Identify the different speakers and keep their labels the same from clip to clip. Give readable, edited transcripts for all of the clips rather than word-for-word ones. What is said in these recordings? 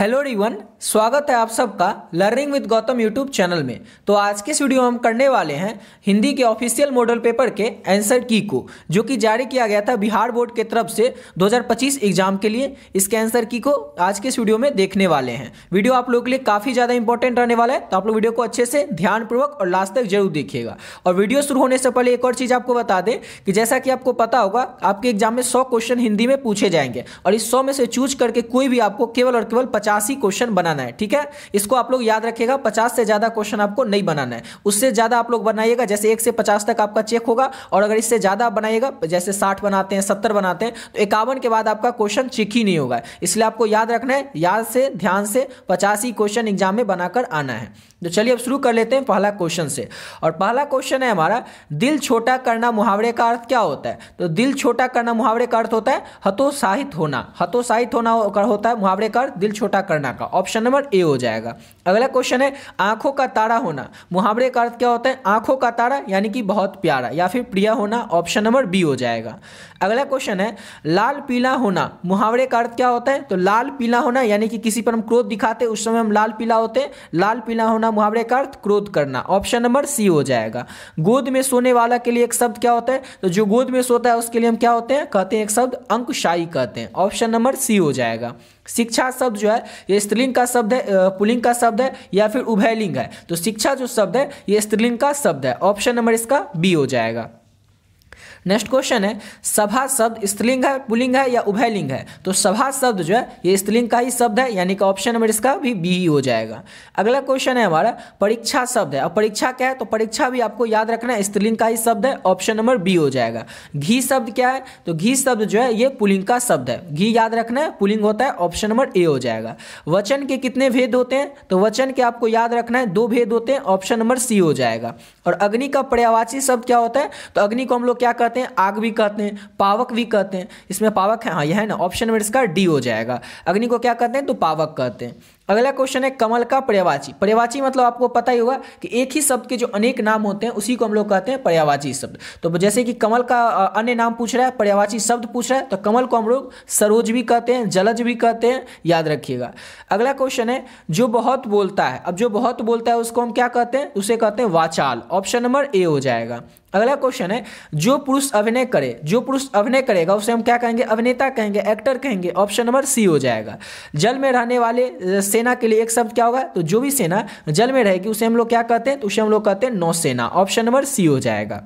Speaker 1: Hello everyone, स्वागत है आप सबका learning with Gautam YouTube channel में। तो आज के इस वीडियो में हम करने वाले हैं हिंदी के ऑफिशियल मॉडल पेपर के आंसर की को, जो कि जारी किया गया था बिहार बोर्ड के तरफ से 2025 एग्जाम के लिए। इसके आंसर की को आज के इस वीडियो में देखने वाले हैं। वीडियो आप लोगों के लिए काफ़ी ज़्यादा इंपॉर्टेंट रहने वाला है, तो आप लोग वीडियो को अच्छे से ध्यानपूर्वक और लास्ट तक जरूर देखिएगा। और वीडियो शुरू होने से पहले एक और चीज़ आपको बता दें कि जैसा कि आपको पता होगा, आपके एग्जाम में 100 क्वेश्चन हिंदी में पूछे जाएंगे और इस 100 में से चूज करके कोई भी आपको केवल और केवल 50 ही क्वेश्चन बनाना है। ठीक है, इसको आप लोग याद रखिएगा। 50 से ज्यादा क्वेश्चन आपको नहीं बनाना है, उससे ज्यादा आप लोग बनाइएगा। जैसे 1 से 50 तक आपका चेक होगा, और अगर इससे ज्यादा आप बनाइएगा, जैसे 60 बनाते हैं, 70 बनाते हैं, तो 51 के बाद आपका क्वेश्चन चेक ही नहीं होगा। इसलिए आपको याद रखना है, याद से ध्यान से 50 ही क्वेश्चन एग्जाम में बनाकर आना है। तो चलिए अब शुरू कर लेते हैं पहला क्वेश्चन से। और पहला क्वेश्चन है हमारा, दिल छोटा करना मुहावरे का अर्थ क्या होता है? तो दिल छोटा करना मुहावरे का अर्थ होता है हतोत्साहित होना। हतोत्साहित होना होता है मुहावरे का अर्थ दिल छोटा करना का। ऑप्शन नंबर ए हो जाएगा। अगला क्वेश्चन है, आंखों का तारा होना मुहावरे का अर्थ क्या होता है? आंखों का तारा यानी कि बहुत प्यारा या फिर प्रिय होना। ऑप्शन नंबर बी हो जाएगा। अगला क्वेश्चन है, लाल पीला होना मुहावरे का अर्थ क्या होता है? तो लाल पीला होना यानी कि किसी पर हम क्रोध दिखाते हैं, उस समय हम लाल पीला होते हैं। लाल पीला होना मुहावरे का अर्थ क्रोध करना। ऑप्शन नंबर सी हो जाएगा। गोद में सोने वाला के लिए एक शब्द क्या होता है? तो जो गोद में सोता है उसके लिए हम क्या होते हैं? कहते हैं एक शब्द अंकशाई कहते हैं। ऑप्शन नंबर सी हो जाएगा। शिक्षा शब्द जो है ये स्त्रीलिंग का शब्द है, पुल्लिंग का शब्द है या फिर उभयलिंग है? तो शिक्षा जो शब्द है ये स्त्रीलिंग का शब्द है। ऑप्शन नंबर इसका बी हो जाएगा। नेक्स्ट क्वेश्चन है, सभा शब्द स्त्रीलिंग है, पुल्लिंग है या उभयलिंग है? तो सभा शब्द जो है ये स्त्रीलिंग का ही शब्द है, यानी कि ऑप्शन नंबर इसका भी बी ही हो जाएगा। अगला क्वेश्चन है हमारा, परीक्षा शब्द है। और परीक्षा क्या है? तो परीक्षा भी आपको याद रखना है, स्त्रीलिंग का ही शब्द है। ऑप्शन नंबर बी हो जाएगा। घी शब्द क्या है? तो घी शब्द जो है ये पुल्लिंग का शब्द है। घी याद रखना है, पुल्लिंग होता है। ऑप्शन नंबर ए हो जाएगा। वचन के कितने भेद होते हैं? तो वचन के आपको याद रखना है 2 भेद होते हैं। ऑप्शन नंबर सी हो जाएगा। और अग्नि का पर्यायवाची शब्द क्या होता है? तो अग्नि को हम लोग क्या कहते हैं? आग भी कहते हैं, पावक भी कहते हैं। इसमें पावक है, हाँ यह है ना। ऑप्शन नंबर इसका डी हो जाएगा। अग्नि को क्या कहते हैं? तो पावक कहते हैं। अगला क्वेश्चन है, कमल का पर्यायवाची। पर्यायवाची मतलब आपको पता ही होगा कि एक ही शब्द के जो अनेक नाम होते हैं उसी को हम लोग कहते हैं पर्यायवाची शब्द। तो जैसे कि कमल का अन्य नाम पूछ रहा है, पर्यायवाची शब्द पूछ रहा है, तो कमल को हम लोग सरोज भी कहते हैं, जलज भी कहते हैं, याद रखिएगा। अगला क्वेश्चन है, जो बहुत बोलता है। अब जो बहुत बोलता है उसको हम क्या कहते हैं? उसे कहते हैं वाचाल। ऑप्शन नंबर ए हो जाएगा। अगला क्वेश्चन है, जो पुरुष अभिनय करे। जो पुरुष अभिनय करेगा उसे हम क्या कहेंगे? अभिनेता कहेंगे, एक्टर कहेंगे। ऑप्शन नंबर सी हो जाएगा। जल में रहने वाले सेना के लिए एक शब्द क्या होगा? तो जो भी सेना जल में रहेगी उसे हम लोग क्या कहते हैं? तो उसे हम लोग कहते हैं नौसेना। ऑप्शन नंबर सी हो जाएगा।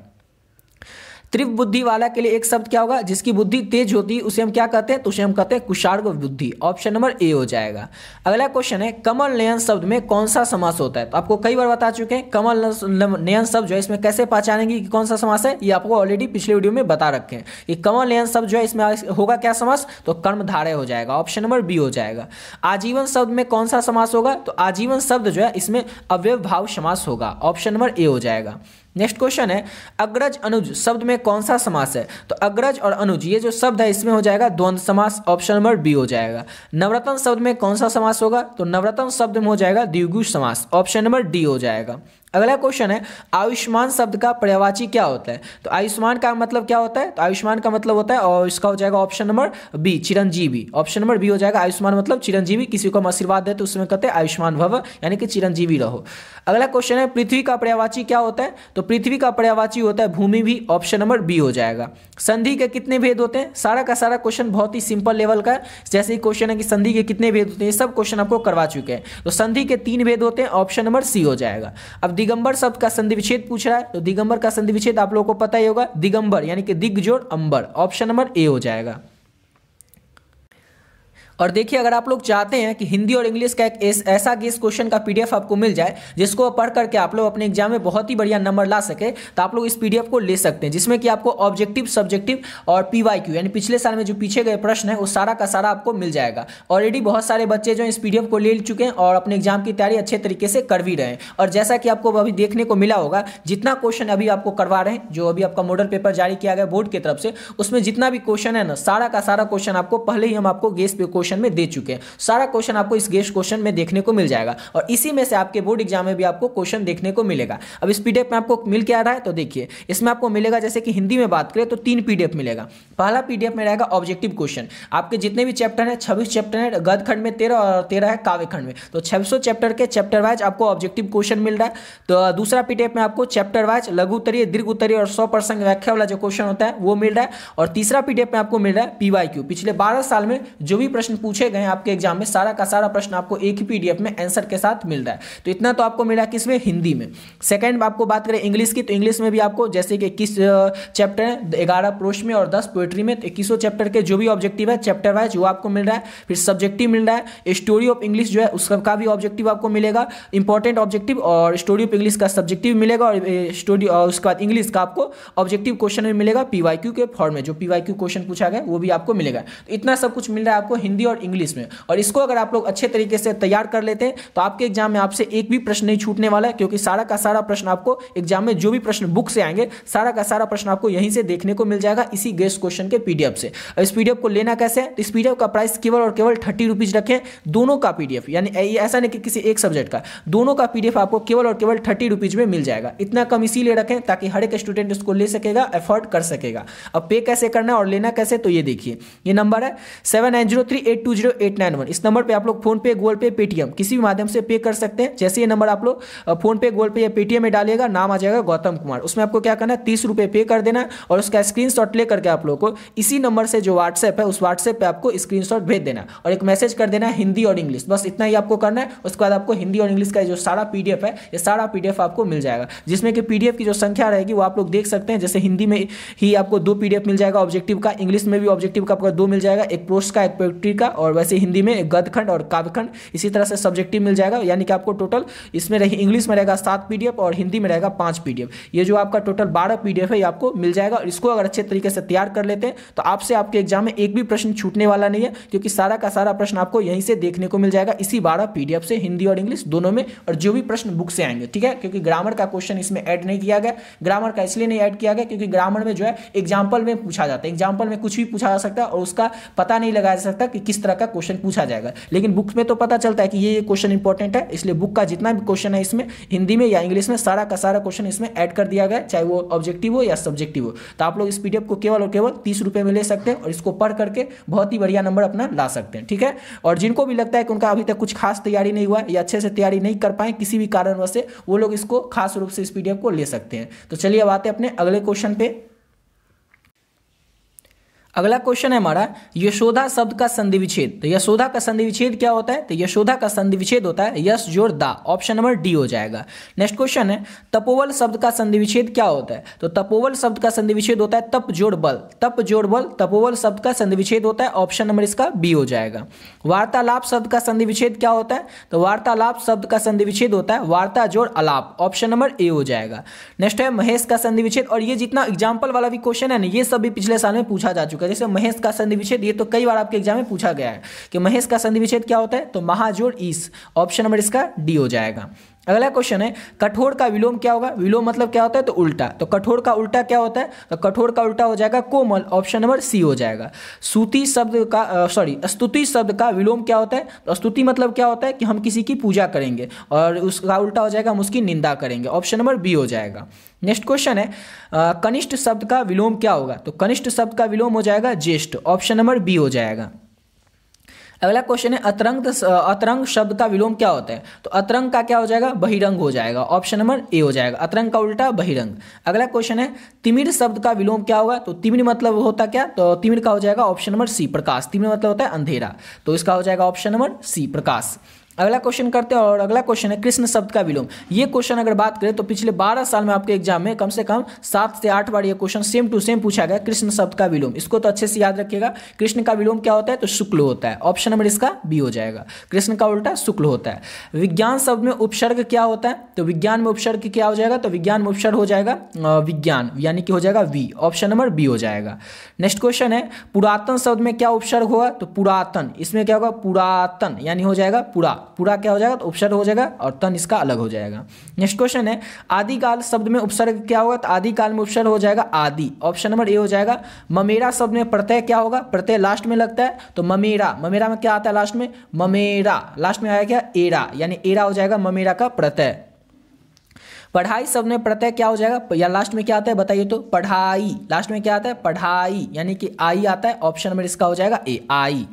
Speaker 1: तीव्र बुद्धि वाला के लिए एक शब्द क्या होगा? जिसकी बुद्धि तेज होती है उसे हम क्या कहते हैं? तो उसे हम कहते हैं कुशार्ग बुद्धि। ऑप्शन नंबर ए हो जाएगा। अगला क्वेश्चन है, कमल नयन शब्द में कौन सा समास होता है? तो आपको कई बार बता चुके हैं कमल नयन शब्द जो है इसमें कैसे पहचानेंगे कि कौन सा समास है, ये आपको ऑलरेडी पिछले वीडियो में बता रखे हैं। ये कमल नयन शब्द जो है इसमें होगा क्या समास? तो कर्मधारय हो जाएगा। ऑप्शन नंबर बी हो जाएगा। आजीवन शब्द में कौन सा समास होगा? तो आजीवन शब्द जो है इसमें अव्ययभाव समास होगा। ऑप्शन नंबर ए हो जाएगा। नेक्स्ट क्वेश्चन है, अग्रज अनुज शब्द में कौन सा समास है? तो अग्रज और अनुज ये जो शब्द है इसमें हो जाएगा द्वंद्व समास। ऑप्शन नंबर बी हो जाएगा। नवरत्न शब्द में कौन सा समास होगा? तो नवरत्न शब्द में हो जाएगा द्विगु समास। ऑप्शन नंबर डी हो जाएगा। अगला क्वेश्चन है, आयुष्मान शब्द का पर्यायवाची क्या होता है? तो आयुष्मान का मतलब क्या होता है? तो आयुष्मान का मतलब होता है, और इसका हो जाएगा ऑप्शन नंबर बी चिरंजीवी। ऑप्शन नंबर बी हो जाएगा। आयुष्मान मतलब चिरंजीवी, किसी को हम आशीर्वाद देते तो उसमें कहते हैं आयुष्मान भव, यानी कि चिरंजीवी रहो। अगला क्वेश्चन है, पृथ्वी का पर्यायवाची क्या होता है? तो पृथ्वी का पर्यायवाची होता है भूमि भी। ऑप्शन नंबर बी हो जाएगा। संधि के कितने भेद होते हैं? सारा का सारा क्वेश्चन बहुत ही सिंपल लेवल का है। जैसे ही क्वेश्चन है कि संधि के कितने भेद होते हैं, ये सब क्वेश्चन आपको करवा चुके हैं। तो संधि के 3 भेद होते हैं। ऑप्शन नंबर सी हो जाएगा। अब दिगंबर शब्द का संधि विच्छेद पूछ रहा है, तो दिगंबर का संधि विच्छेद आप लोगों को पता ही होगा, दिगंबर यानी कि दिग जोड़ अंबर। ऑप्शन नंबर ए हो जाएगा। और देखिए, अगर आप लोग चाहते हैं कि हिंदी और इंग्लिश का एक ऐसा गेस क्वेश्चन का पीडीएफ आपको मिल जाए जिसको पढ़ करके आप लोग अपने एग्जाम में बहुत ही बढ़िया नंबर ला सके, तो आप लोग इस पीडीएफ को ले सकते हैं, जिसमें कि आपको ऑब्जेक्टिव, सब्जेक्टिव और पीवाईक्यू यानी पिछले साल में जो पीछे गए प्रश्न है वो सारा का सारा आपको मिल जाएगा। ऑलरेडी बहुत सारे बच्चे जो इस पीडीएफ को ले चुके हैं और अपने एग्जाम की तैयारी अच्छे तरीके से कर भी रहे हैं। और जैसा कि आपको अभी देखने को मिला होगा, जितना क्वेश्चन अभी आपको करवा रहे हैं, जो अभी आपका मॉडल पेपर जारी किया गया बोर्ड की तरफ से, उसमें जितना भी क्वेश्चन है ना, सारा का सारा क्वेश्चन आपको पहले ही हम आपको गेस पे क्वेश्चन क्वेश्चन में दे चुके हैं। सारा क्वेश्चन आपको इस गेस्ट क्वेश्चन में देखने को मिल जाएगा और इसी में से आपके बोर्ड एग्जाम में भी आपको क्वेश्चन देखने को मिलेगा। अब इस पीडीएफ में आपको मिल क्या रहा है, तो देखिए इसमें आपको मिलेगा, जैसे कि हिंदी में बात करें तो 3 पीडीएफ मिलेगा। पहला पीडीएफ में रहेगा ऑब्जेक्टिव क्वेश्चन, आपके जितने भी चैप्टर हैं 26 चैप्टर है, गद्य खंड में 13 और 13 है काव्य खंड में, तो 600 चैप्टर के चैप्टर वाइज आपको ऑब्जेक्टिव क्वेश्चन मिल रहा है। तो दूसरा पीडीएफ में आपको चैप्टर वाइज लघु उत्तरीय, दीर्घ उत्तरीय और 100% व्याख्या वाला जो क्वेश्चन होता है वो मिल रहा है। और तीसरा पीडीएफ में आपको मिल रहा है पीवाईक्यू, पिछले 12 साल में जो भी प्रश्न पूछे गए आपके एग्जाम में सारा का सारा प्रश्न आपको एक ही पीडीएफ में आंसर के साथ मिल रहा है। तो इतना तो आपको मिला किसमें, हिंदी में। सेकंड आपको बात करें इंग्लिश की, तो इंग्लिश में भी आपको जैसे कि 21 चैप्टर है, 11 प्रोज में और 10 पोएट्री में, 21 चैप्टर के जो भी ऑब्जेक्टिव है चैप्टर वाइज वो आपको मिल रहा है। फिर सब्जेक्टिव मिल रहा है, स्टोरी ऑफ इंग्लिश जो है उसका भी ऑब्जेक्टिव आपको मिलेगा, इंपॉर्टेंट ऑब्जेक्टिव, और स्टोरी ऑफ इंग्लिश का सब्जेक्टिव मिलेगा, और स्टोरी और उसके बाद इंग्लिश का आपको ऑब्जेक्टिव क्वेश्चन में मिलेगा पीवाईक्यू के फॉर्म में, जो पीवाईक्यू क्वेश्चन पूछा गया वो भी आपको मिलेगा। तो इतना सब कुछ मिल रहा है आपको हिंदी और इंग्लिश में, और इसको अगर आप लोग अच्छे तरीके से तैयार कर लेते हैं तो आपके एग्जाम में आपसे एक भी प्रश्न नहीं छूटने वाला है, क्योंकि सारा का सारा प्रश्न आपको एग्जाम में जो भी प्रश्न बुक से आएंगे सारा का सारा प्रश्न आपको यहीं से देखने को मिल जाएगा, इसी गेस्ट क्वेश्चन के पीडीएफ से। इस पीडीएफ को लेना कैसे है, इस पीडीएफ का प्राइस केवल और केवल 30 रुपीज रखें, दोनों का पीडीएफ, यानी ऐसा नहीं कि किसी एक सब्जेक्ट का, दोनों का पीडीएफ आपको केवल और केवल 30 रुपीज में मिल जाएगा। इतना कम इसीलिए रखें ताकि हर एक स्टूडेंट इसको ले सकेगा, अफोर्ड कर सकेगा। अब पे कैसे करना है और लेना कैसे, तो ये देखिए, ये नंबर है 7903820891। इस नंबर पे आप लोग फोन पे, गूगल पे, पेटीएम किसी भी माध्यम से पे कर सकते हैं। जैसे ये नंबर आप लोग फोन पे, गूगल पे या पेटीएम में डालिएगा, नाम आ जाएगा गौतम कुमार, उसमें आपको क्या करना है 30 रुपये पे कर देना, और उसका स्क्रीनशॉट ले करके आप लोग को इसी नंबर से जो व्हाट्सएप है उस व्हाट्सएप पे आपको स्क्रीनशॉट भेज देना, और एक मैसेज कर देना है हिंदी और इंग्लिश, बस इतना ही आपको करना है। उसके बाद आपको हिंदी और इंग्लिश का जो सारा पीडीएफ है, ये सारा पीडीएफ आपको मिल जाएगा, जिसमें कि पीडीएफ की जो संख्या रहेगी वो आप लोग देख सकते हैं। जैसे हिंदी में ही आपको 2 पीडीएफ मिल जाएगा ऑब्जेक्टिव का, इंग्लिश में भी ऑब्जेक्टिव का आपको 2 मिल जाएगा, एक प्रोज का, एक पोएट्री का, और वैसे हिंदी में एक गद्य खंड और काव्य खंड, इसी तरह से सब्जेक्टिव मिल जाएगा। यानी कि आपको टोटल इसमें रही इंग्लिश में रहेगा 7 पीडीएफ और हिंदी में रहेगा 5 पीडीएफ। ये जो आपका टोटल 12 पीडीएफ है ये आपको मिल जाएगा, और इसको अगर अच्छे तरीके से तैयार कर लेते हैं तो आपसे आपके एग्जाम में एक भी प्रश्न छूटने वाला नहीं है, क्योंकि सारा का सारा प्रश्न आपको यहीं से देखने को मिल जाएगा, इसी 12 पीडीएफ से, हिंदी और इंग्लिश दोनों में, और जो भी प्रश्न बुक से आएंगे, ठीक है। क्योंकि ग्रामर का क्वेश्चन इसमें ऐड नहीं किया गया, ग्रामर का इसलिए नहीं ऐड किया गया क्योंकि ग्रामर में जो है एग्जाम्पल में पूछा जाता है, एग्जाम्पल में कुछ भी पूछा जा सकता है और उसका पता नहीं लगाया जा सकता कि किस तरह का क्वेश्चन पूछा जाएगा, लेकिन बुक में तो पता चलता है कि ये क्वेश्चन इंपॉर्टेंट है, इसलिए बुक का जितना भी क्वेश्चन है इसमें हिंदी में या इंग्लिश में सारा का सारा क्वेश्चन इसमें ऐड कर दिया गया, चाहे वो ऑब्जेक्टिव हो या सब्जेक्टिव हो। तो आप लोग इस पीडीएफ को केवल और केवल 30 रुपये में ले सकते हैं, और इसको पढ़ करके बहुत ही बढ़िया नंबर अपना ला सकते हैं, ठीक है। और जिनको भी लगता है कि उनका अभी तक कुछ खास तैयारी नहीं हुआ या अच्छे से तैयारी नहीं कर पाए किसी भी कारणवश से, वो लोग इसको खास रूप से इस पीडीएफ को ले सकते हैं। तो चलिए अब आते हैं अपने अगले क्वेश्चन पे। अगला क्वेश्चन है हमारा यशोदा शब्द का संधि विच्छेद। तो यशोदा का संधि विच्छेद क्या होता है, तो यशोदा का संधि विच्छेद होता है यश जोड़ दा, ऑप्शन नंबर डी हो जाएगा। नेक्स्ट क्वेश्चन है तपोवल शब्द का संधि विच्छेद क्या होता है, तो तपोवल शब्द का संधि विच्छेद होता है तप जोड़ बल, तप जोड़ बल तपोवल शब्द का संधि विच्छेद होता है, ऑप्शन नंबर इसका बी हो जाएगा। वार्तालाप शब्द का संधि विच्छेद क्या होता है, तो वार्तालाप शब्द का संधि विच्छेद होता है वार्ता जोड़ अलाप, ऑप्शन नंबर ए हो जाएगा। नेक्स्ट है महेश का संधि विच्छेद, और ये जितना एग्जाम्पल वाला भी क्वेश्चन है ना ये सब भी पिछले साल में पूछा जा चुका है। जैसे महेश का संधि विच्छेद, ये तो कई बार आपके एग्जाम में पूछा गया है कि महेश का संधि विच्छेद क्या होता है, तो महाजोड़ ईस, ऑप्शन नंबर इसका डी हो जाएगा। अगला क्वेश्चन है कठोर का विलोम क्या होगा, विलोम मतलब क्या होता है, तो उल्टा, तो कठोर का उल्टा क्या होता है, तो कठोर का उल्टा हो जाएगा कोमल, ऑप्शन नंबर सी हो जाएगा। स्तुति शब्द का स्तुति शब्द का विलोम क्या होता है, तो स्तुति मतलब क्या होता है कि हम किसी की पूजा करेंगे, और उसका उल्टा हो जाएगा हम उसकी निंदा करेंगे, ऑप्शन नंबर बी हो जाएगा। नेक्स्ट क्वेश्चन है कनिष्ठ शब्द का विलोम क्या होगा, तो कनिष्ठ शब्द का विलोम हो जाएगा ज्येष्ठ, ऑप्शन नंबर बी हो जाएगा। अगला क्वेश्चन है अतरंग शब्द का विलोम क्या होता है, तो अतरंग का क्या हो जाएगा, बहिरंग हो जाएगा, ऑप्शन नंबर ए हो जाएगा। अतरंग का उल्टा बहिरंग। अगला क्वेश्चन है तिमिर शब्द का विलोम क्या होगा, तो तिमिर मतलब होता क्या, तो तिमिर का हो जाएगा ऑप्शन नंबर सी प्रकाश, तिमिर मतलब होता है अंधेरा, तो इसका हो जाएगा ऑप्शन नंबर सी प्रकाश। अगला क्वेश्चन करते हैं, और अगला क्वेश्चन है कृष्ण शब्द का विलोम। ये क्वेश्चन अगर बात करें तो पिछले 12 साल में आपके एग्जाम में कम से कम 7 से 8 बार ये क्वेश्चन सेम टू सेम पूछा गया, कृष्ण शब्द का विलोम। इसको तो अच्छे से याद रखिएगा, कृष्ण का विलोम क्या होता है, तो शुक्ल होता है, ऑप्शन नंबर इसका बी हो जाएगा। कृष्ण का उल्टा शुक्ल होता है। विज्ञान शब्द में उपसर्ग क्या होता है, तो विज्ञान में उपसर्ग क्या हो जाएगा, तो विज्ञान में उपसर्ग हो जाएगा विज्ञान, यानी कि हो जाएगा वी, ऑप्शन नंबर बी हो जाएगा। नेक्स्ट क्वेश्चन है पुरातन शब्द में क्या उपसर्ग होगा, तो पुरातन, इसमें क्या होगा पुरातन, यानी हो जाएगा पुरा, पूरा क्या हो जाएगा, तो उपसर्ग हो जाएगा और तन इसका अलग हो जाएगा। नेक्स्ट क्वेश्चन है आदिकाल शब्द में उपसर्ग क्या होगा, तो आदिकाल में उपसर्ग हो जाएगा आदि, ऑप्शन नंबर ए हो जाएगा। ममेरा शब्द में प्रत्यय क्या होगा, प्रत्यय लास्ट में लगता है, तो ममेरा, ममेरा में क्या आता है लास्ट में, ममेरा, लास्ट में आया क्या, एरा, यानी एरा हो जाएगा ममेरा का प्रत्यय। पढ़ाई शब्द में प्रत्यय क्या हो जाएगा, या लास्ट में क्या आता है बताइए, तो पढ़ाई, लास्ट में क्या आता है, पढ़ाई, यानी कि आई आता है, ऑप्शन नंबर इसका हो जाएगा ए, आई।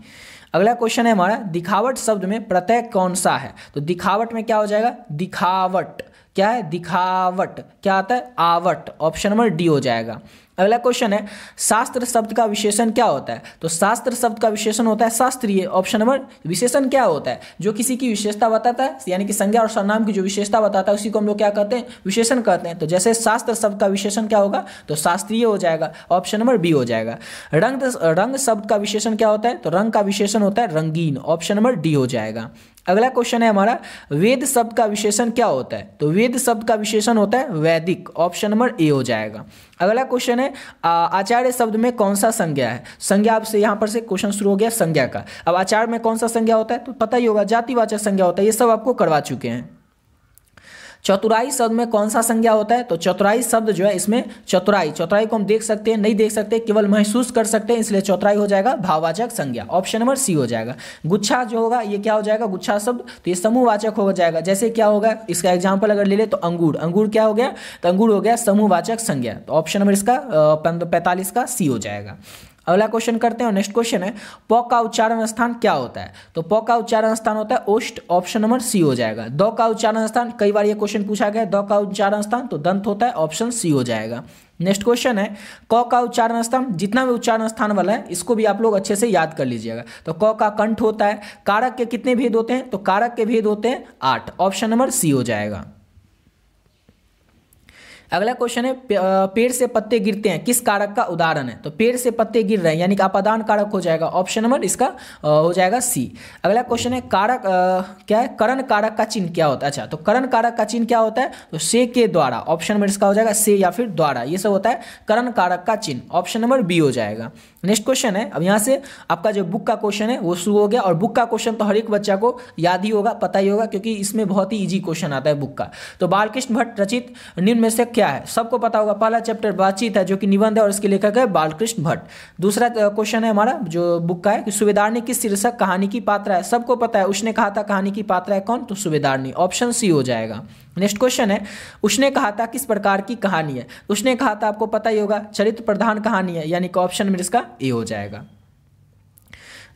Speaker 1: अगला क्वेश्चन है हमारा दिखावट शब्द में प्रत्यय कौन सा है, तो दिखावट में क्या हो जाएगा, दिखावट, क्या है, दिखावट, क्या आता है, आवट, ऑप्शन नंबर डी हो जाएगा। अगला क्वेश्चन है शास्त्र शब्द का विशेषण क्या होता है, तो शास्त्र शब्द का विशेषण होता है शास्त्रीय, ऑप्शन नंबर। विशेषण क्या होता है, जो किसी की विशेषता बताता है, यानी कि संज्ञा और सर्वनाम की जो विशेषता बताता है उसी को हम लोग क्या कहते हैं, विशेषण कहते हैं। तो जैसे शास्त्र शब्द का विशेषण क्या होगा, तो शास्त्रीय हो जाएगा, ऑप्शन नंबर बी हो जाएगा। रंग शब्द का विशेषण क्या होता है, तो रंग का विशेषण होता है रंगीन, ऑप्शन नंबर डी हो जाएगा। अगला क्वेश्चन है हमारा वेद शब्द का विशेषण क्या होता है, तो वेद शब्द का विशेषण होता है वैदिक, ऑप्शन नंबर ए हो जाएगा। अगला क्वेश्चन है आचार्य शब्द में कौन सा संज्ञा है, संज्ञा आपसे यहाँ पर से क्वेश्चन शुरू हो गया संज्ञा का। अब आचार्य में कौन सा संज्ञा होता है, तो पता ही होगा जातिवाचक संज्ञा होता है, ये सब आपको करवा चुके हैं। चतुराई शब्द में कौन सा संज्ञा होता है, तो चतुराई शब्द जो है इसमें चतुराई, चतुराई को हम देख सकते हैं, नहीं देख सकते, केवल महसूस कर सकते हैं, इसलिए चतुराई हो जाएगा भाववाचक संज्ञा, ऑप्शन नंबर सी हो जाएगा। गुच्छा जो होगा ये क्या हो जाएगा, गुच्छा शब्द, तो ये समूहवाचक हो जाएगा। जैसे क्या होगा, इसका एग्जाम्पल अगर ले ले तो अंगूर, अंगूर क्या हो गया, तो अंगूर हो गया समूहवाचक संज्ञा, तो ऑप्शन नंबर इसका 45 का सी हो जाएगा। अगला क्वेश्चन करते हैं और नेक्स्ट क्वेश्चन है प का उच्चारण स्थान क्या होता है, तो प का उच्चारण स्थान होता है ओष्ठ, ऑप्शन नंबर सी हो जाएगा। द का उच्चारण स्थान, कई बार ये क्वेश्चन पूछा गया, द का उच्चारण स्थान तो दंत होता है, ऑप्शन सी हो जाएगा। नेक्स्ट क्वेश्चन है क का उच्चारण स्थान, जितना भी उच्चारण स्थान वाला है इसको भी आप लोग अच्छे से याद कर लीजिएगा। तो क का कंठ होता है, कारक के कितने भेद होते हैं, तो कारक के भेद होते हैं 8, ऑप्शन नंबर सी हो जाएगा। अगला क्वेश्चन है पेड़ से पत्ते गिरते हैं किस कारक का उदाहरण है, तो पेड़ से पत्ते गिर रहे हैं यानी कि अपादान कारक हो जाएगा, ऑप्शन नंबर इसका हो जाएगा सी। अगला क्वेश्चन है कारक क्या है, करण कारक का चिन्ह क्या होता है, अच्छा तो करण कारक का चिन्ह क्या होता है, तो से के द्वारा, ऑप्शन नंबर इसका हो जाएगा से या फिर द्वारा, ये सब होता है करण कारक का चिन्ह, ऑप्शन नंबर बी हो जाएगा। नेक्स्ट क्वेश्चन है, अब यहाँ से आपका जो बुक का क्वेश्चन है वो शुरू हो गया, और बुक का क्वेश्चन तो हर एक बच्चा को याद ही होगा, पता ही होगा, क्योंकि इसमें बहुत ही इजी क्वेश्चन आता है बुक का। तो बालकृष्ण भट्ट रचित निम्न में से क्या है, सबको पता होगा, पहला चैप्टर बातचीत है जो कि निबंध है और इसके लेखक है बालकृष्ण भट्ट। दूसरा क्वेश्चन है हमारा जो बुक का है कि सूबेदारनी किस शीर्षक कहानी की पात्रा है, सबको पता है, उसने कहा था कहानी की पात्रा है कौन, तो सूबेदारनी, ऑप्शन सी हो जाएगा। नेक्स्ट क्वेश्चन है उसने कहा था किस प्रकार की कहानी है, उसने कहा था आपको पता ही होगा चरित्र प्रधान कहानी है, यानी कि ऑप्शन में इसका ए हो जाएगा।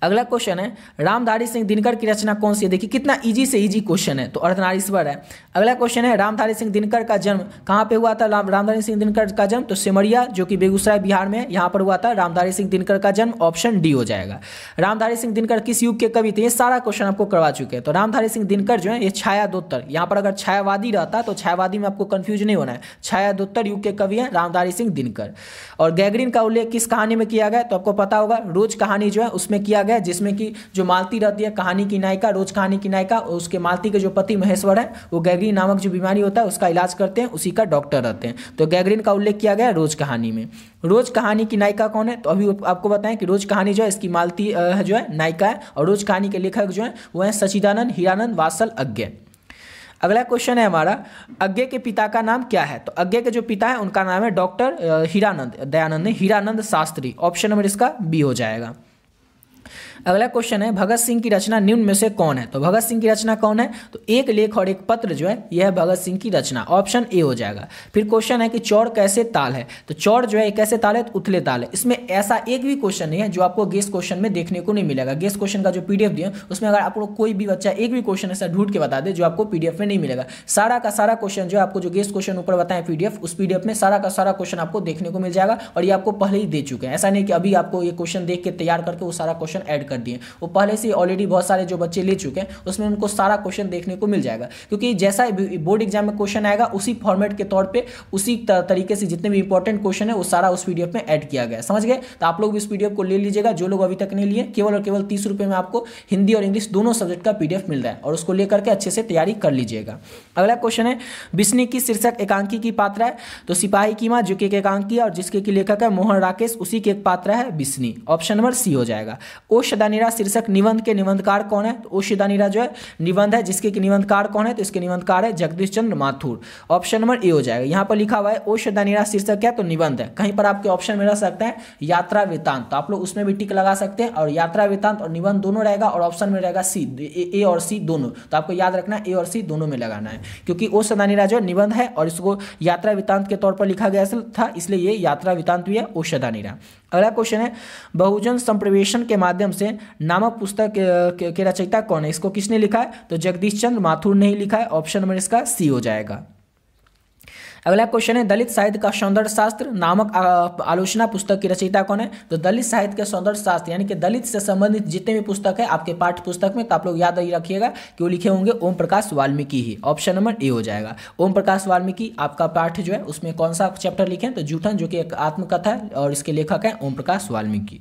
Speaker 1: अगला क्वेश्चन है रामधारी सिंह दिनकर की रचना कौन सी है, देखिए कितना इजी से इजी क्वेश्चन है, तो अर्धनारीश्वर है। अगला क्वेश्चन है रामधारी सिंह दिनकर का जन्म कहाँ पे हुआ था, रामधारी सिंह दिनकर का जन्म तो सिमरिया जो कि बेगूसराय बिहार में है, यहाँ पर हुआ था रामधारी सिंह दिनकर का जन्म, ऑप्शन डी हो जाएगा। रामधारी सिंह दिनकर किस युग के कवि थे, ये सारा क्वेश्चन आपको करवा चुके हैं। तो रामधारी सिंह दिनकर जो है ये छायादोत्तर, यहाँ पर अगर छायावादी रहता तो छायावादी में आपको कंफ्यूज नहीं होना है, छायादोत्तर युग के कवि हैं रामधारी सिंह दिनकर। और गैगरीन का उल्लेख किस कहानी में किया गया, तो आपको पता होगा रोज कहानी जो है उसमें किया गया, जिसमें कि जो मालती रहती है कहानी की नायिका, रोज कहानी की नायिका, उसके मालती के जो पति महेश्वर है वो गैगरीन नामक जो बीमारी होता है उसका इलाज करते हैं, उसी का डॉक्टर रहते हैं। तो गैगरीन का उल्लेख किया गया रोज कहानी में। रोज कहानी की नायिका कौन है, तो अभी आपको बताएं कि रोज कहानी जो है इसकी मालती जो है नायिका है, और रोज कहानी के लेखक जो है वो है सचिदानंद हीरानंद वात्सल अज्ञे। अगला क्वेश्चन है हमारा अज्ञे के पिता का नाम क्या है, तो अज्ञे के जो पिता है उनका नाम है doctor Hiranand, Dayanand Hiranand Shastri, option number इसका बी हो जाएगा। अगला क्वेश्चन है भगत सिंह की रचना निम्न में से कौन है, तो भगत सिंह की रचना कौन है, तो एक लेख और एक पत्र जो है यह है भगत सिंह की रचना, ऑप्शन ए हो जाएगा। फिर क्वेश्चन है कि चौड़ कैसे ताल है, तो चौड़ जो है कैसे ताल है, तो उथले ताल है। इसमें ऐसा एक भी क्वेश्चन नहीं है जो आपको गेस्ट क्वेश्चन में देखने को नहीं मिलेगा। गेस्ट क्वेश्चन का जो पीडीएफ दिया उसमें अगर आप लोग कोई भी बच्चा एक भी क्वेश्चन ऐसा ढूंढ के बता दे जो आपको पीडीएफ में नहीं मिलेगा, सारा का सारा क्वेश्चन जो आपको जो गेस्ट क्वेश्चन ऊपर बताएं पीडीएफ, उस पीडीएफ में सारा का सारा क्वेश्चन आपको देखने को मिल जाएगा, और ये आपको पहले ही दे चुके हैं। ऐसा नहीं कि अभी आपको ये क्वेश्चन देख के तैयार करके वो सारा क्वेश्चन ऐड कर दिए, वो पहले से ऑलरेडी बहुत सारे जो बच्चे ले चुके हैं उसमें उनको सारा क्वेश्चन देखने को मिल जाएगा, क्योंकि जैसा बोर्ड एग्जाम में क्वेश्चन आएगा उसी फॉर्मेट के तौर पे उसी तरीके से जितने भी इंपॉर्टेंट क्वेश्चन है वो सारा उस पीडीएफ में ऐड किया गया है। समझ गए, तो आप लोग भी इस पीडीएफ को ले लीजिएगा, जो लोग अभी तक नहीं लिए, केवल और केवल 30 रुपये में आपको हिंदी और इंग्लिश दोनों सब्जेक्ट का पीडीएफ मिल रहा है, और उसको लेकर के अच्छे से तैयारी कर लीजिएगा। अगला क्वेश्चन है बिस्नी की शीर्षक एकांकी की पात्रा है, तो सिपाही की मां जो कि एक एकांकी है और जिसके की लेखक है मोहन राकेश, उसी की एक पात्रा है बिस्नी, ऑप्शन नंबर सी हो जाएगा। ओश ओशदानिरा शीर्षक निबंध के निबंधकार कौन है? तो ओशदानिरा जो है निबंध है, जिसके निबंधकार कौन है? तो इसके निबंधकार है जगदीश चंद्र माथुर। ऑप्शन नंबर ए हो जाएगा। यहाँ पर लिखा हुआ है ओशदानिरा शीर्षक क्या? तो निबंध है। कहीं पर आपके ऑप्शन में रह सकता है यात्रा वृत्तांत, तो आप लोग उसमें भी टिक लगा सकते हैं, और यात्रा वृत्तांत और निबंध दोनों रहेगा, और ऑप्शन में रहेगा सी, ए और सी दोनों। तो आपको याद रखना है ए और सी दोनों में लगाना है, क्योंकि ओशदानिरा जो निबंध है और इसको यात्रा वृत्तांत के तौर पर लिखा गया था, इसलिए ये यात्रा वृत्तांत भी है ओशदानिरा। अगला क्वेश्चन है बहुजन संप्रेषण के माध्यम से नामक पुस्तक के रचयिता कौन है? इसको किसने लिखा है? तो जगदीश चंद्र माथुर ने ही लिखा है। ऑप्शन नंबर इसका सी हो जाएगा। अगला क्वेश्चन है दलित साहित्य का सौंदर्य शास्त्र नामक आलोचना पुस्तक की रचयिता कौन है? तो दलित साहित्य के सौंदर्य शास्त्र यानी कि दलित से संबंधित जितने भी पुस्तक है आपके पाठ्य पुस्तक में, तो आप लोग याद रखिएगा कि वो लिखे होंगे ओम प्रकाश वाल्मीकि ही। ऑप्शन नंबर ए हो जाएगा। ओम प्रकाश वाल्मीकि आपका पाठ्य जो है उसमें कौन सा चैप्टर लिखे? तो जूठन, जो कि एक आत्मकथा है और इसके लेखक है ओम प्रकाश वाल्मीकि।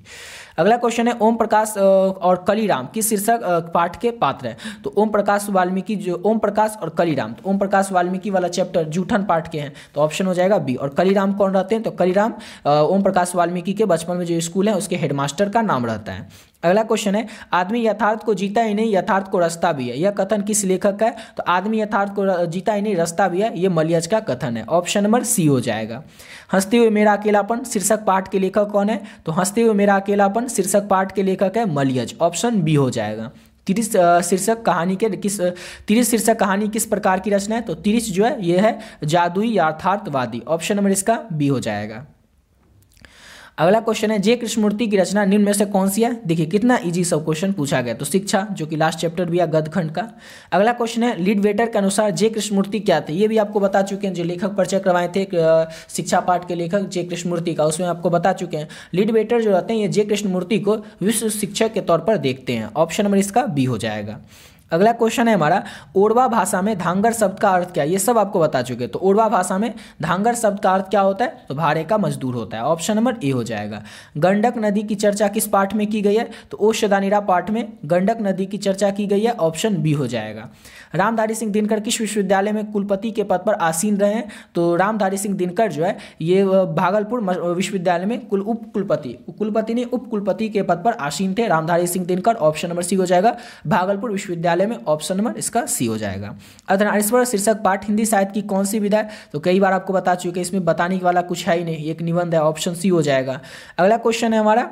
Speaker 1: अगला क्वेश्चन है ओम प्रकाश और कलीराम किस शीर्षक पाठ के पात्र है? तो ओम प्रकाश वाल्मीकि जो ओम प्रकाश और कलीराम, तो ओम प्रकाश वाल्मीकि वाला चैप्टर जूठन पाठ के हैं, तो ऑप्शन हो जाएगा बी। और कलीराम कौन रहते हैं? तो कलीराम ओम प्रकाश वाल्मीकि के बचपन में जो स्कूल है उसके हेडमास्टर का नाम रहता है। अगला क्वेश्चन है आदमी यथार्थ को जीता ही नहीं यथार्थ को रस्ता भी है, यह कथन किस लेखक का है? तो आदमी यथार्थ को जीता ही नहीं रस्ता भी है, यह मलियज का कथन है। ऑप्शन नंबर सी हो जाएगा। हंसते हुए मेरा अकेलापन शीर्षक पाठ के लेखक कौन है? तो हंसते हुए मेरा अकेलापन शीर्षक पाठ के लेखक है मलियज। ऑप्शन बी हो जाएगा। तिरिश शीर्षक कहानी किस प्रकार की रचना है? तो तिरिश जो है यह है जादुई यथार्थवादी। ऑप्शन नंबर इसका बी हो जाएगा। अगला क्वेश्चन है जे कृष्णमूर्ति की रचना निम्न में से कौन सी है? देखिए कितना इजी सब क्वेश्चन पूछा गया। तो शिक्षा, जो कि लास्ट चैप्टर भी है गदखंड का। अगला क्वेश्चन है लीडवेटर के अनुसार जे कृष्णमूर्ति क्या थे? ये भी आपको बता चुके हैं, जो लेखक परिचय करवाए थे शिक्षा पाठ के लेखक जे कृष्णमूर्ति का, उसमें आपको बता चुके हैं। लीडवेटर जो रहते हैं ये जे कृष्णमूर्ति को विश्व शिक्षक के तौर पर देखते हैं। ऑप्शन नंबर इसका बी हो जाएगा। अगला क्वेश्चन है हमारा ओरवा भाषा में धांगर शब्द का अर्थ क्या है? ये सब आपको बता चुके हैं। तो ओरवा भाषा में धांगर शब्द का अर्थ क्या होता है? तो भाड़े का मजदूर होता है। ऑप्शन नंबर ए हो जाएगा। गंडक नदी की चर्चा किस पाठ में की गई है? तो ओशदानिरा पाठ में गंडक नदी की चर्चा की गई है। ऑप्शन बी हो जाएगा। रामधारी सिंह दिनकर किस विश्वविद्यालय में कुलपति के पद पर आसीन रहे हैं? तो रामधारी सिंह दिनकर जो है ये भागलपुर विश्वविद्यालय में उप कुलपति उप कुलपति के पद पर आसीन थे Ramdhari Singh Dinkar. Option number C हो जाएगा। भागलपुर विश्वविद्यालय में। ऑप्शन नंबर इसका सी हो जाएगा। अर्धनारीश्वर शीर्षक पाठ हिंदी साहित्य की कौन सी विधा है? तो कई बार आपको बता चुके, इसमें बताने वाला कुछ है ही नहीं, एक निबंध है। ऑप्शन सी हो जाएगा। अगला क्वेश्चन है हमारा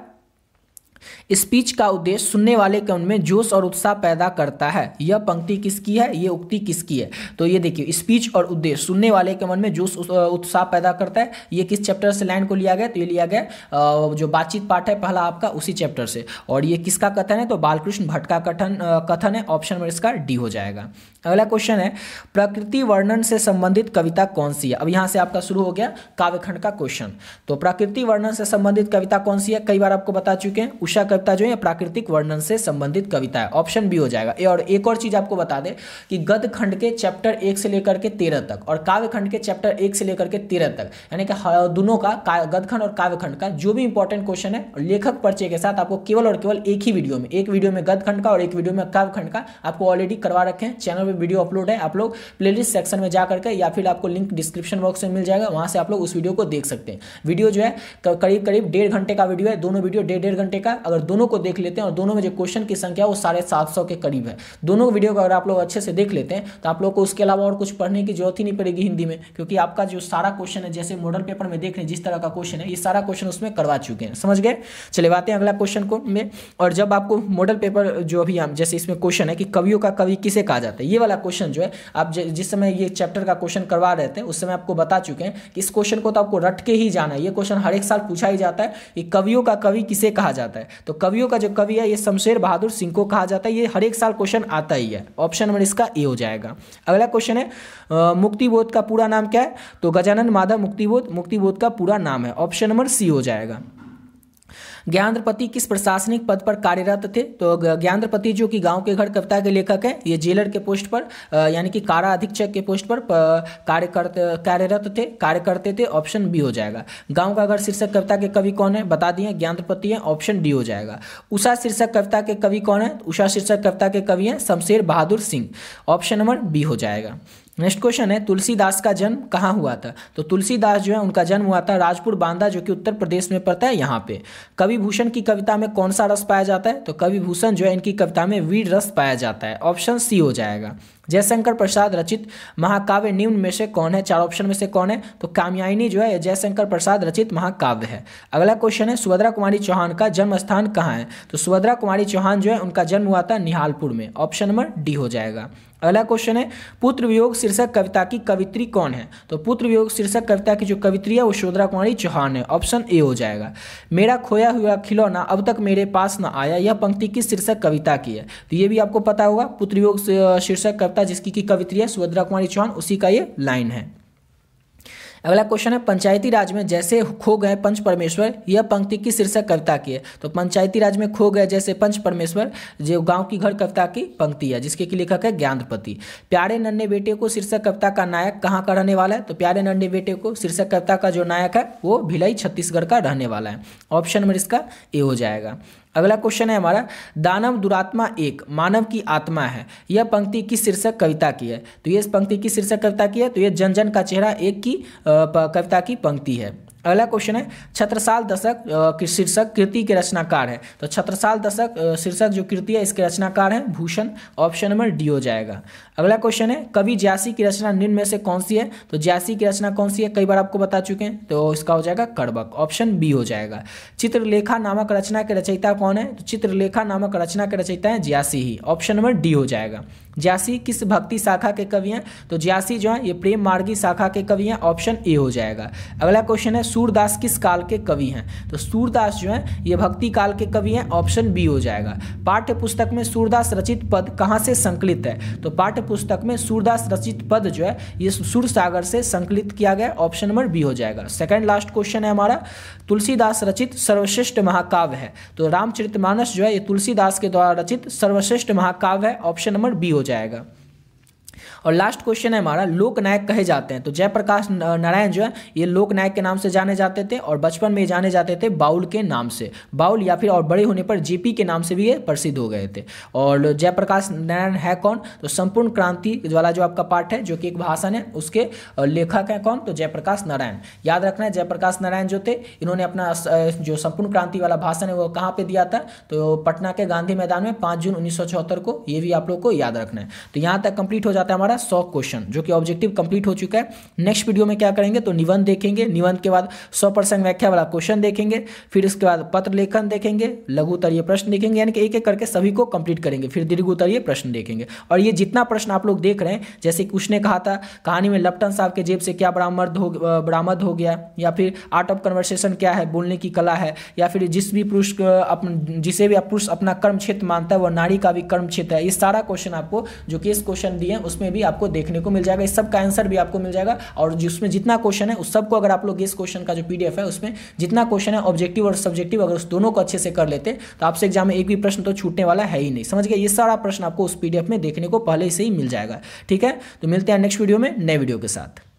Speaker 1: स्पीच का उद्देश्य सुनने वाले के मन में जोश और उत्साह पैदा करता है। यह पंक्ति किसकी है? ये उक्ति किसकी है? तो ये देखिए स्पीच और उद्देश्य सुनने वाले के मन में जोश उत्साह पैदा करता है, ये किस चैप्टर से लाइन को लिया गया? तो ये लिया गया जो बातचीत पाठ है पहला आपका, उसी चैप्टर से। और ये किसका कथन है? तो बालकृष्ण भट्ट का कथन है। ऑप्शन में इसका डी हो जाएगा। अगला क्वेश्चन है प्रकृति वर्णन से संबंधित कविता कौन सी है? अब यहाँ से आपका शुरू हो गया काव्यखंड का क्वेश्चन। तो प्रकृति वर्णन से संबंधित कविता कौन सी है? कई बार आपको बता चुके हैं, उषा कविता जो है प्राकृतिक वर्णन से संबंधित कविता है। ऑप्शन बी हो जाएगा। और एक और चीज आपको बता दें कि गद्य खंड के चैप्टर 1 से लेकर के 13 तक और काव्य खंड के चैप्टर 1 से लेकर के 13 तक, यानी कि दोनों का गद्य खंड और काव्य खंड का जो भी इंपॉर्टेंट क्वेश्चन है लेखक परिचय के साथ आपको केवल और केवल एक ही वीडियो में, एक वीडियो में गद्य खंड का और एक वीडियो में काव्य खंड का आपको ऑलरेडी करवा रखे हैं। चैनल पे वीडियो अपलोड है, आप लोग प्लेलिस्ट सेक्शन में जा करके या फिर आपको लिंक डिस्क्रिप्शन बॉक्स में मिल जाएगा, वहां से आप लोग उस वीडियो को देख सकते हैं। वीडियो जो है करीब 1.5 घंटे का वीडियो है, दोनों वीडियो 1.5 घंटे का। अगर दोनों को देख लेते हैं और दोनों में जो क्वेश्चन की संख्या वो 750 के करीब है, दोनों वीडियो को अगर आप लोग अच्छे से देख लेते हैं तो आप लोग को उसके अलावा और कुछ पढ़ने की जरूरत ही नहीं पड़ेगी हिंदी में, क्योंकि आपका जो सारा क्वेश्चन है जैसे मॉडल पेपर में देख रहे हैं जिस तरह का क्वेश्चन है, ये सारा क्वेश्चन उसमें करवा चुके हैं। समझ गए? चले बातें अगला क्वेश्चन को में। और जब आपको मॉडल पेपर जो अभी हम जैसे इसमें क्वेश्चन है कि कवियों का कवि किसे कहा जाता है, ये वाला क्वेश्चन जो है आप जिस समय ये चैप्टर का क्वेश्चन करवा रहे थे उस समय आपको बता चुके हैं कि इस क्वेश्चन को तो आपको रट के ही जाना है। ये क्वेश्चन हर एक साल पूछा ही जाता है कि कवियों का कवि किसे कहा जाता है। तो कवियों का जो कवि है ये शमशेर बहादुर सिंह को कहा जाता है। ये हर एक साल क्वेश्चन आता ही है। ऑप्शन नंबर इसका ए हो जाएगा। अगला क्वेश्चन है मुक्तिबोध का पूरा नाम क्या है? तो गजानन माधव मुक्तिबोध का पूरा नाम है। ऑप्शन नंबर सी हो जाएगा। ज्ञानेंद्रपति किस प्रशासनिक पद पर कार्यरत थे? तो ज्ञानेंद्रपति जो कि गांव के घर कविता के लेखक हैं, ये जेलर के पोस्ट पर यानी कि कारा अधीक्षक के पोस्ट पर कार्य करते थे। ऑप्शन बी हो जाएगा। गांव का घर शीर्षक कविता के कवि कौन है? बता दिए ज्ञानेंद्रपति हैं। ऑप्शन डी हो जाएगा। उषा शीर्षक कविता के कवि कौन है? उषा शीर्षक कविता के कवि हैं Shamsher Bahadur Singh. Option number B हो जाएगा। नेक्स्ट क्वेश्चन है तुलसीदास का जन्म कहाँ हुआ था। तो तुलसीदास जो है उनका जन्म हुआ था राजपुर बांदा, जो कि उत्तर प्रदेश में पड़ता है यहाँ पे। कवि भूषण की कविता में कौन सा रस पाया जाता है। तो कवि भूषण जो है इनकी कविता में वीर रस पाया जाता है, ऑप्शन सी हो जाएगा। जयशंकर प्रसाद रचित महाकाव्य निम्न में से कौन है, चार ऑप्शन में से कौन है। तो कात्यायनी जो है जयशंकर प्रसाद रचित महाकाव्य है। अगला क्वेश्चन है सुभद्रा कुमारी चौहान का जन्म स्थान कहाँ है। तो सुभद्रा कुमारी चौहान जो है उनका जन्म हुआ था निहालपुर में, ऑप्शन नंबर डी हो जाएगा। अगला क्वेश्चन है पुत्र वियोग शीर्षक कविता की कवित्री कौन है। तो पुत्र वियोग शीर्षक कविता की जो कवित्री है वो सुभद्रा कुमारी चौहान है, ऑप्शन ए हो जाएगा। मेरा खोया हुआ खिलौना अब तक मेरे पास न आया, यह पंक्ति किस शीर्षक कविता की है। तो ये भी आपको पता होगा, पुत्र वियोग शीर्षक कविता जिसकी की कवित्री है सुभद्रा कुमारी चौहान, उसी का ये लाइन है। अगला क्वेश्चन है पंचायती राज में जैसे खो गए पंच परमेश्वर, यह पंक्ति किस शीर्षक कविता की है। तो पंचायती राज में खो गए जैसे पंच परमेश्वर जो गांव की घर कविता की पंक्ति है, जिसके की लेखक है ज्ञानपति। प्यारे नन्हे बेटे को शीर्षक कविता का नायक कहाँ का रहने वाला है। तो प्यारे नन्हे बेटे को शीर्षक कविता का जो नायक है वो भिलाई छत्तीसगढ़ का रहने वाला है, ऑप्शन नंबर इसका ए हो जाएगा। अगला क्वेश्चन है हमारा दानव दुरात्मा एक मानव की आत्मा है, यह पंक्ति किस शीर्षक कविता की है। तो ये पंक्ति किस शीर्षक कविता की है। तो ये जन जन का चेहरा एक की कविता की पंक्ति है। अगला क्वेश्चन है छत्रसाल दशक की शीर्षक कृति के रचनाकार है। तो छत्रसाल दशक शीर्षक जो कृति है इसके रचनाकार है भूषण, ऑप्शन नंबर डी हो जाएगा। अगला क्वेश्चन है कवि ज्यासी की रचना निम्न में से कौन सी है। तो ज्यासी की रचना कौन सी है, कई बार आपको बता चुके हैं, तो इसका हो जाएगा कड़बक, ऑप्शन बी हो जाएगा। चित्रलेखा नामक रचना के रचयिता कौन है। तो चित्रलेखा नामक रचना के रचयिता है ज्यासी ही, ऑप्शन नंबर डी हो जाएगा। ज्यासी किस भक्ति शाखा के कवि हैं। तो ज्यासी जो है ये प्रेम मार्गी शाखा के कवि हैं, ऑप्शन ए हो जाएगा। अगला क्वेश्चन है सूरदास किस काल के कवि हैं। तो सूरदास जो है ये भक्ति काल के कवि हैं, ऑप्शन बी हो जाएगा। पाठ्य पुस्तक में सूरदास रचित पद कहाँ से संकलित है। तो पाठ्य पुस्तक में सूरदास रचित पद जो है ये सूरसागर से संकलित किया गया, ऑप्शन नंबर बी हो जाएगा। सेकंड लास्ट क्वेश्चन है हमारा तुलसीदास रचित सर्वश्रेष्ठ महाकाव्य है। तो रामचरितमानस जो है ये तुलसीदास के द्वारा रचित सर्वश्रेष्ठ महाकाव्य है, ऑप्शन नंबर बी हो जाएगा। और लास्ट क्वेश्चन है हमारा लोक नायक कहे जाते हैं। तो जयप्रकाश नारायण जो है ये लोक नायक के नाम से जाने जाते थे और बचपन में जाने जाते थे बाउल के नाम से, बाउल या फिर और बड़े होने पर जेपी के नाम से भी ये प्रसिद्ध हो गए थे। और जयप्रकाश नारायण है कौन। तो संपूर्ण क्रांति वाला जो आपका पाठ है जो कि एक भाषण है उसके लेखक हैं कौन। तो जयप्रकाश नारायण, याद रखना है जयप्रकाश नारायण जो थे इन्होंने अपना जो संपूर्ण क्रांति वाला भाषण है वो कहाँ पे दिया था। तो पटना के गांधी मैदान में 5 जून 1974 को, ये भी आप लोग को याद रखना है। तो यहाँ तक कंप्लीट हो जाता है हमारा 100 क्वेश्चन जो कि ऑब्जेक्टिव कंप्लीट हो चुका है। नेक्स्ट वीडियो में क्या करेंगे तो निबंध देखेंगे, निबंध के बाद 100% व्याख्या वाला क्वेश्चन देखेंगे, फिर इसके बाद पत्र लेखन देखेंगे, लघु उत्तरीय प्रश्न देखेंगे, यानी कि एक एक करके सभी को कंप्लीट करेंगे, फिर दीर्घ उत्तरीय प्रश्न देखेंगे। और ये जितना प्रश्न आप लोग देख रहे हैं, जैसे कि उसने कहा था कहानी में लपटन साहब के जेब से क्या बरामद हो गया, या फिर आर्ट ऑफ कन्वर्सेशन क्या है, बोलने की कला है, या फिर जिसे भी पुरुष अपना कर्म क्षेत्र मानता है वह नारी का भी कर्म क्षेत्र है। ये सारा क्वेश्चन आपको जो केस क्वेश्चन दिए हैं उसमें भी आपको देखने को मिल जाएगा, इस सब का आंसर भी आपको मिल जाएगा। और जिसमें जितना क्वेश्चन है उस सबको अगर आप लोग इस क्वेश्चन का जो पीडीएफ है उसमें जितना क्वेश्चन है ऑब्जेक्टिव और सब्जेक्टिव अगर उस दोनों को अच्छे से कर लेते तो आपसे एग्जाम में एक भी प्रश्न तो छूटने वाला है ही नहीं, समझ गए। ये सारा प्रश्न आपको उस पीडीएफ में देखने को पहले से ही मिल जाएगा। ठीक है, तो मिलते हैं नेक्स्ट वीडियो में नए वीडियो के साथ।